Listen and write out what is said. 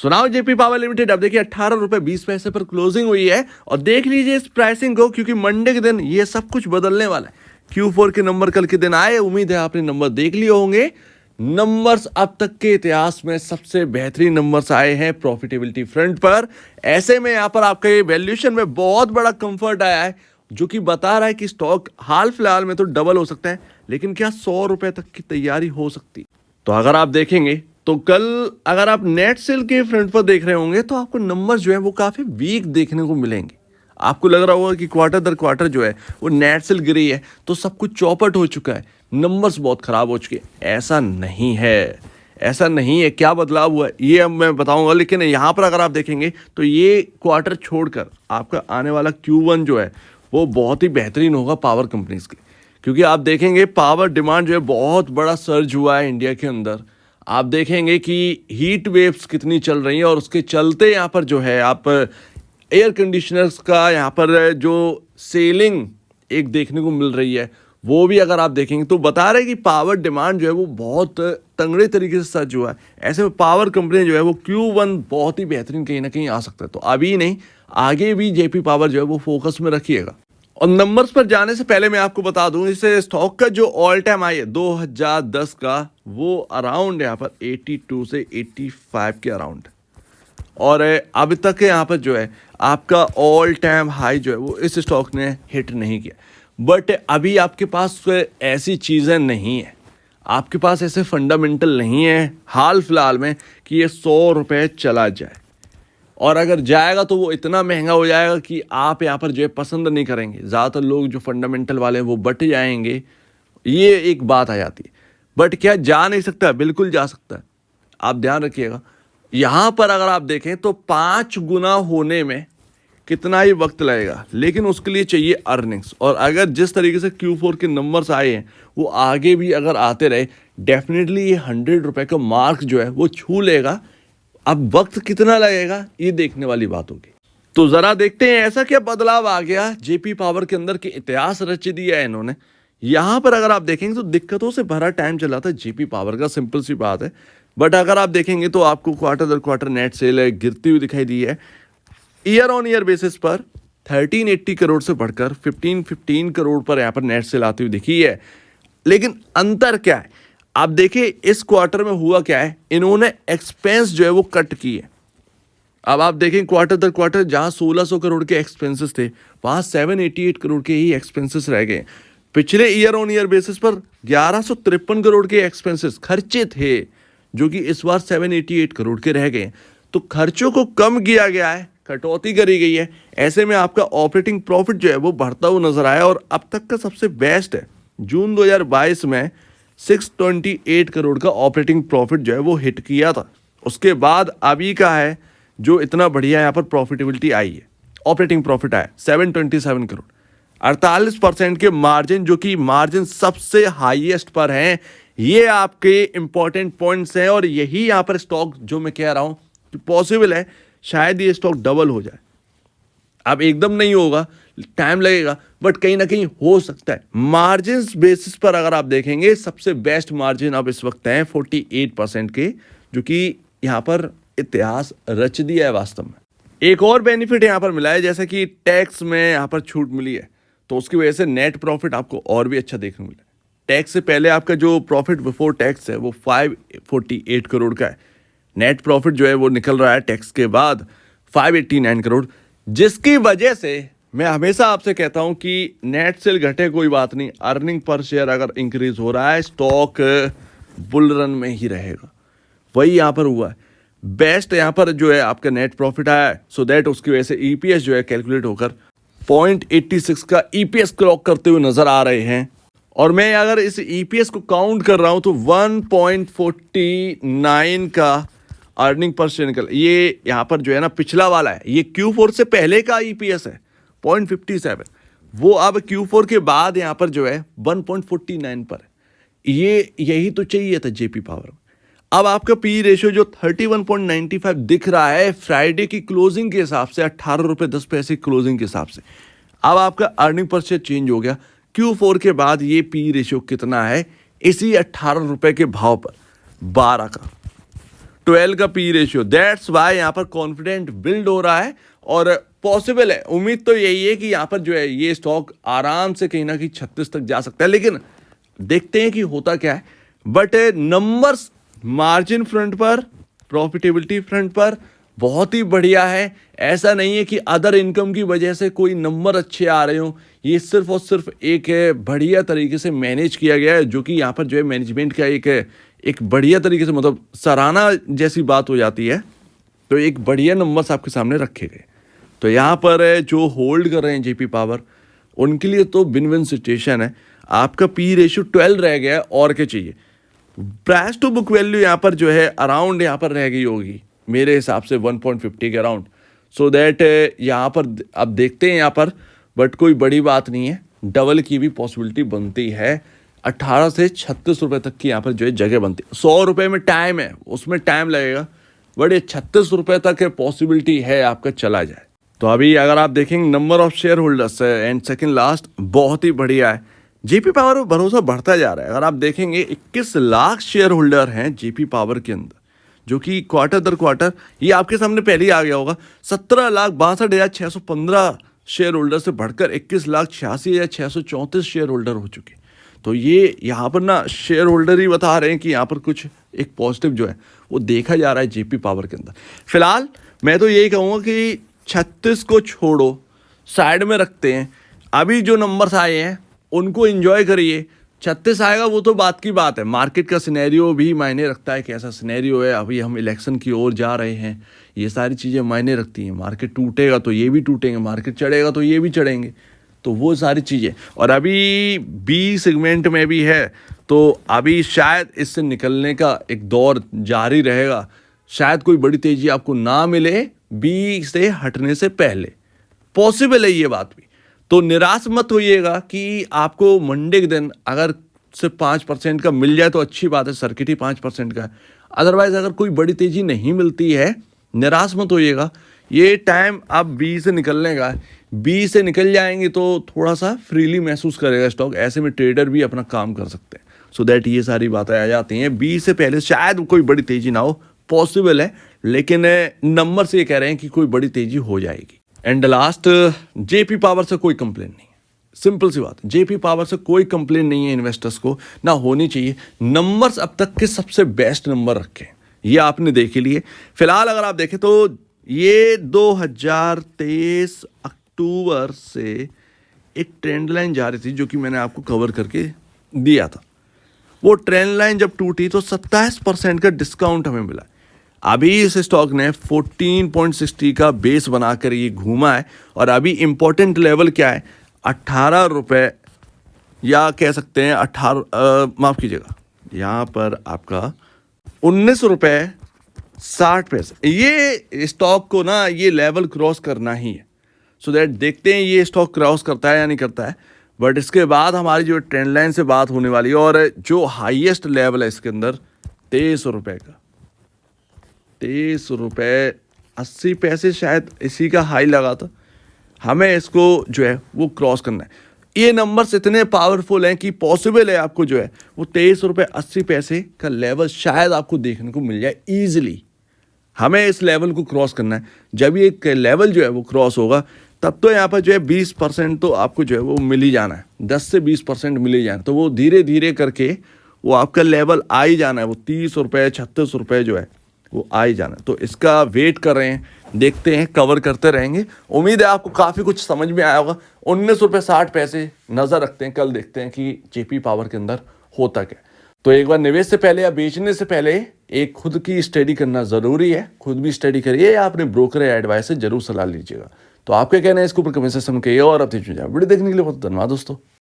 सुनाओ JP power limited अब देखिए 18 रुपए 20 पैसे पर क्लोजिंग हुई है। और देख लीजिए इस प्राइसिंग को, क्योंकि मंडे के दिन ये सब कुछ बदलने वाला है। Q4 के नंबर कल के दिन आए, उम्मीद है आपने नंबर देख लिए होंगे। नंबर्स अब तक के इतिहास में सबसे बेहतरीन नंबर्स आए हैं प्रॉफिटेबिलिटी फ्रंट पर। ऐसे में यहाँ पर आपका ये वैल्यूएशन में बहुत बड़ा कंफर्ट आया है, जो कि बता रहा है कि स्टॉक हाल फिलहाल में तो डबल हो सकता है, लेकिन क्या 100 रुपए तक की तैयारी हो सकती। तो अगर आप देखेंगे तो कल अगर आप नेट सेल के फ्रंट पर देख रहे होंगे तो आपको नंबर जो है वो काफी वीक देखने को मिलेंगे। आपको लग रहा होगा कि क्वार्टर दर क्वार्टर जो है वो नेट सेल गिरी है तो सब कुछ चौपट हो चुका है, नंबर्स बहुत खराब हो चुके हैं। ऐसा नहीं है, ऐसा नहीं है। क्या बदलाव हुआ है ये अब मैं बताऊंगा, लेकिन यहाँ पर अगर आप देखेंगे तो ये क्वार्टर छोड़कर आपका आने वाला Q1 जो है वो बहुत ही बेहतरीन होगा पावर कंपनीज के, क्योंकि आप देखेंगे पावर डिमांड जो है बहुत बड़ा सर्ज हुआ है इंडिया के अंदर। आप देखेंगे कि हीट वेव्स कितनी चल रही हैं और उसके चलते यहाँ पर जो है आप एयर कंडीशनर्स का यहाँ पर जो सेलिंग एक देखने को मिल रही है वो भी अगर आप देखेंगे तो बता रहे हैं कि पावर डिमांड जो है वो बहुत तंगड़े तरीके से सर्ज हुआ है। ऐसे में पावर कंपनी जो है वो Q1 बहुत ही बेहतरीन कहीं ना कहीं आ सकता है। तो अभी नहीं, आगे भी जेपी पावर जो है वो फोकस में रखिएगा। और नंबर्स पर जाने से पहले मैं आपको बता दूं, इसे स्टॉक का जो ऑल टाइम हाई है 2010 का वो अराउंड यहाँ पर 82 से 85 के अराउंड, और अभी तक यहाँ पर जो है आपका ऑल टाइम हाई जो है वो इस स्टॉक ने हिट नहीं किया। बट अभी आपके पास ऐसी चीज़ें नहीं है, आपके पास ऐसे फंडामेंटल नहीं है हाल फिलहाल में कि ये 100 रुपये चला जाए, और अगर जाएगा तो वो इतना महंगा हो जाएगा कि आप यहाँ पर जो है पसंद नहीं करेंगे। ज़्यादातर लोग जो फंडामेंटल वाले हैं वो बट जाएंगे, ये एक बात आ जाती है। बट क्या जा नहीं सकता? बिल्कुल जा सकता है। आप ध्यान रखिएगा, यहाँ पर अगर आप देखें तो 5 गुना होने में कितना ही वक्त लगेगा, लेकिन उसके लिए चाहिए अर्निंग्स। और अगर जिस तरीके से Q4 के नंबर्स आए हैं वो आगे भी अगर आते रहे, डेफिनेटली ये 100 रुपये का मार्क जो है वो छू लेगा। अब वक्त कितना लगेगा ये देखने वाली बात होगी। तो जरा देखते हैं ऐसा क्या बदलाव आ गया जेपी पावर के अंदर, के इतिहास रच दिया है इन्होंने। यहाँ पर अगर आप देखेंगे तो दिक्कतों से भरा टाइम चला था जेपी पावर का, सिंपल सी बात है। बट अगर आप देखेंगे तो आपको क्वार्टर दर क्वार्टर नेट सेल है गिरती हुई दिखाई दी है। ईयर ऑन ईयर बेसिस पर 1380 करोड़ से बढ़कर 1515 करोड़ पर यहाँ पर नेट सेल आती हुई दिखी है। लेकिन अंतर क्या है आप देखिए, इस क्वार्टर में हुआ क्या है, इन्होंने एक्सपेंस जो है वो कट की है। अब आप देखें क्वार्टर दर क्वार्टर जहां 1600 करोड़ के एक्सपेंसेस थे वहां 788 करोड़ के ही एक्सपेंसेस रह गए। पिछले ईयर ऑन ईयर बेसिस पर 1153 करोड़ के एक्सपेंसेस खर्चे थे, जो कि इस बार 788 करोड़ के रह गए। तो खर्चों को कम किया गया है, कटौती करी गई है। ऐसे में आपका ऑपरेटिंग प्रॉफिट जो है वो बढ़ता हुआ नजर आया, और अब तक का सबसे बेस्ट है। जून 2022 में 628 करोड़ का ऑपरेटिंग प्रॉफिट जो है वो हिट किया था। उसके बाद अभी का है जो इतना बढ़िया यहाँ पर प्रॉफिटेबिलिटी आई है, ऑपरेटिंग प्रॉफिट आया 727 करोड़, 48% के मार्जिन, जो कि मार्जिन सबसे हाईएस्ट पर हैं। ये आपके इंपॉर्टेंट पॉइंट्स हैं, और यही यहाँ पर स्टॉक जो मैं कह रहा हूँ कि पॉसिबल है शायद ये स्टॉक डबल हो जाए। अब एकदम नहीं होगा, टाइम लगेगा, बट कहीं ना कहीं हो सकता है। मार्जिन बेसिस पर अगर आप देखेंगे सबसे बेस्ट मार्जिन अब इस वक्त है 48% के, जो कि यहाँ पर इतिहास रच दिया है वास्तव में। एक और बेनिफिट यहाँ पर मिला है, जैसे कि टैक्स में यहाँ पर छूट मिली है, तो उसकी वजह से नेट प्रॉफिट आपको और भी अच्छा देखने को मिला। टैक्स से पहले आपका जो प्रॉफिट बिफोर टैक्स है वो 548 करोड़ का है। नेट प्रॉफिट जो है वो निकल रहा है टैक्स के बाद 589 करोड़, जिसकी वजह से मैं हमेशा आपसे कहता हूं कि नेट सेल घटे कोई बात नहीं, अर्निंग पर शेयर अगर इंक्रीज हो रहा है स्टॉक बुल रन में ही रहेगा। वही यहाँ पर हुआ है। बेस्ट यहाँ पर जो है आपका नेट प्रॉफिट आया है, सो दैट उसकी वजह से ईपीएस जो है कैलकुलेट होकर 0.86 का ईपीएस क्लॉक करते हुए नजर आ रहे हैं। और मैं अगर इस ईपीएस को काउंट कर रहा हूं तो 1.49 का अर्निंग पर शेयर निकल, ये यहाँ पर जो है ना पिछला वाला है, ये Q4 से पहले का ईपीएस है 0.57, वो अब Q4 के बाद यहाँ पर जो है 1.49 पर है। ये यही तो चाहिए था जेपी पावर। अब आपका पी रेशियो जो 31.95 दिख रहा है फ्राइडे की क्लोजिंग के हिसाब से, 18 रुपये 10 पैसे क्लोजिंग के हिसाब से, अब आपका अर्निंग पर शेयर चेंज हो गया। Q4 के बाद ये पी रेशियो कितना है, इसी 18 रुपये के भाव पर 12 का। 12 का पी रेशियो, दैट्स वाई यहाँ पर कॉन्फिडेंट बिल्ड हो रहा है और पॉसिबल है। उम्मीद तो यही है कि यहाँ पर जो है ये स्टॉक आराम से कहीं ना कहीं 36 तक जा सकता है, लेकिन देखते हैं कि होता क्या है। बट नंबर्स मार्जिन फ्रंट पर, प्रॉफिटेबिलिटी फ्रंट पर बहुत ही बढ़िया है। ऐसा नहीं है कि अदर इनकम की वजह से कोई नंबर अच्छे आ रहे हो, ये सिर्फ और सिर्फ एक बढ़िया तरीके से मैनेज किया गया है, जो कि यहाँ पर जो है मैनेजमेंट का एक बढ़िया तरीके से, मतलब सराहना जैसी बात हो जाती है। तो एक बढ़िया नंबर्स आपके सामने रखे गए। तो यहाँ पर जो होल्ड कर रहे हैं जेपी पावर, उनके लिए तो विन विन सिचुएशन है। आपका पी रेशियो 12 रह गया है, और क्या चाहिए। प्राइस टू बुक वैल्यू यहाँ पर जो है अराउंड यहाँ पर रह गई होगी मेरे हिसाब से 1.50 के अराउंड। सो दैट यहाँ पर अब देखते हैं यहाँ पर, बट कोई बड़ी बात नहीं है, डबल की भी पॉसिबिलिटी बनती है। 18 से 36 रुपये तक की यहाँ पर जो है जगह बनती है। 100 रुपये में टाइम है, उसमें टाइम लगेगा, बट ये 36 रुपये तक पॉसिबिलिटी है आपका चला जाए। तो अभी अगर आप देखेंगे number of share holders and second last बहुत ही बढ़िया है। जेपी पावर पर भरोसा बढ़ता जा रहा है। अगर आप देखेंगे 21 लाख शेयर होल्डर हैं जेपी पावर के अंदर, जो कि क्वार्टर दर क्वार्टर ये आपके सामने पहले ही आ गया होगा। 17,62,615 शेयर होल्डर से बढ़कर 21,86,634 शेयर होल्डर हो चुके। तो ये यहाँ पर ना शेयर होल्डर ही बता रहे हैं कि यहाँ पर कुछ एक पॉजिटिव जो है वो देखा जा रहा है जेपी पावर के अंदर। फिलहाल मैं तो यही कहूँगा कि 36 को छोड़ो, साइड में रखते हैं। अभी जो नंबर्स आए हैं उनको एंजॉय करिए। 36 आएगा वो तो बात की बात है। मार्केट का सिनेरियो भी मायने रखता है, कैसा सिनेरियो है। अभी हम इलेक्शन की ओर जा रहे हैं, ये सारी चीज़ें मायने रखती हैं। मार्केट टूटेगा तो ये भी टूटेंगे, मार्केट चढ़ेगा तो ये भी चढ़ेंगे, तो वो सारी चीज़ें। और अभी बी सेगमेंट में भी है, तो अभी शायद इससे निकलने का एक दौर जारी रहेगा। शायद कोई बड़ी तेज़ी आपको ना मिले बी से हटने से पहले, पॉसिबल है ये बात भी। तो निराश मत होइएगा कि आपको मंडे के दिन अगर सिर्फ 5% का मिल जाए तो अच्छी बात है, सर्किट ही 5% का है। अदरवाइज अगर कोई बड़ी तेज़ी नहीं मिलती है, निराश मत होइएगा। ये टाइम अब बी से निकलने का है। बी से निकल जाएंगे तो थोड़ा सा फ्रीली महसूस करेगा स्टॉक। ऐसे में ट्रेडर भी अपना काम कर सकते हैं। सो दैट ये सारी बातें आ जाती हैं। बी से पहले शायद कोई बड़ी तेज़ी ना हो, पॉसिबल है, लेकिन नंबर से ये कह रहे हैं कि कोई बड़ी तेज़ी हो जाएगी। एंड लास्ट, जेपी पावर से कोई कंप्लेन नहीं है। सिंपल सी बात, जेपी पावर से कोई कंप्लेन नहीं है, इन्वेस्टर्स को ना होनी चाहिए। नंबर्स अब तक के सबसे बेस्ट नंबर रखे, ये आपने देख लिए। फिलहाल अगर आप देखें तो ये 2023 अक्टूबर से एक ट्रेंड लाइन जा रही थी, जो कि मैंने आपको कवर करके दिया था। वो ट्रेंड लाइन जब टूटी तो 27% का डिस्काउंट हमें मिला। अभी इस स्टॉक ने 14.60 का बेस बनाकर ये घूमा है, और अभी इंपॉर्टेंट लेवल क्या है, 18 रुपये, या कह सकते हैं 18, माफ़ कीजिएगा, यहाँ पर आपका 19 रुपये 60 पैसे। ये स्टॉक को ना ये लेवल क्रॉस करना ही है। सो दैट देखते हैं ये स्टॉक क्रॉस करता है या नहीं करता है। बट इसके बाद हमारी जो ट्रेंड लाइन से बात होने वाली है, और जो हाईएस्ट लेवल है इसके अंदर 23 रुपये का, 23 रुपये 80 पैसे शायद इसी का हाई लगा था। हमें इसको जो है वो क्रॉस करना है। ये नंबर्स इतने पावरफुल हैं कि पॉसिबल है आपको जो है वो 23 रुपये 80 पैसे का लेवल शायद आपको देखने को मिल जाए ईजिली। हमें इस लेवल को क्रॉस करना है। जब ये लेवल जो है वो क्रॉस होगा, तब तो यहाँ पर जो है 20% तो आपको जो है वो मिल ही जाना है, 10 से 20% मिल ही जाना है। तो वो धीरे धीरे करके वो आपका लेवल आ ही जाना है। वो 30 रुपये 36 रुपये जो है वो आ ही जाना है। तो इसका वेट कर रहे हैं, देखते हैं, कवर करते रहेंगे। उम्मीद है आपको काफ़ी कुछ समझ में आया होगा। 19 रुपये 60 पैसे नज़र रखते हैं, कल देखते हैं कि जेपी पावर के अंदर होता क्या। तो एक बार निवेश से पहले या बेचने से पहले एक खुद की स्टडी करना ज़रूरी है। खुद भी स्टडी करिए, या अपने ब्रोकर या एडवाइस से जरूर सलाह लीजिएगा। तो आपके कहना है इसके ऊपर कमेंट सेक्शन में कहिए, और अब वीडियो देखने के लिए बहुत धन्यवाद दोस्तों।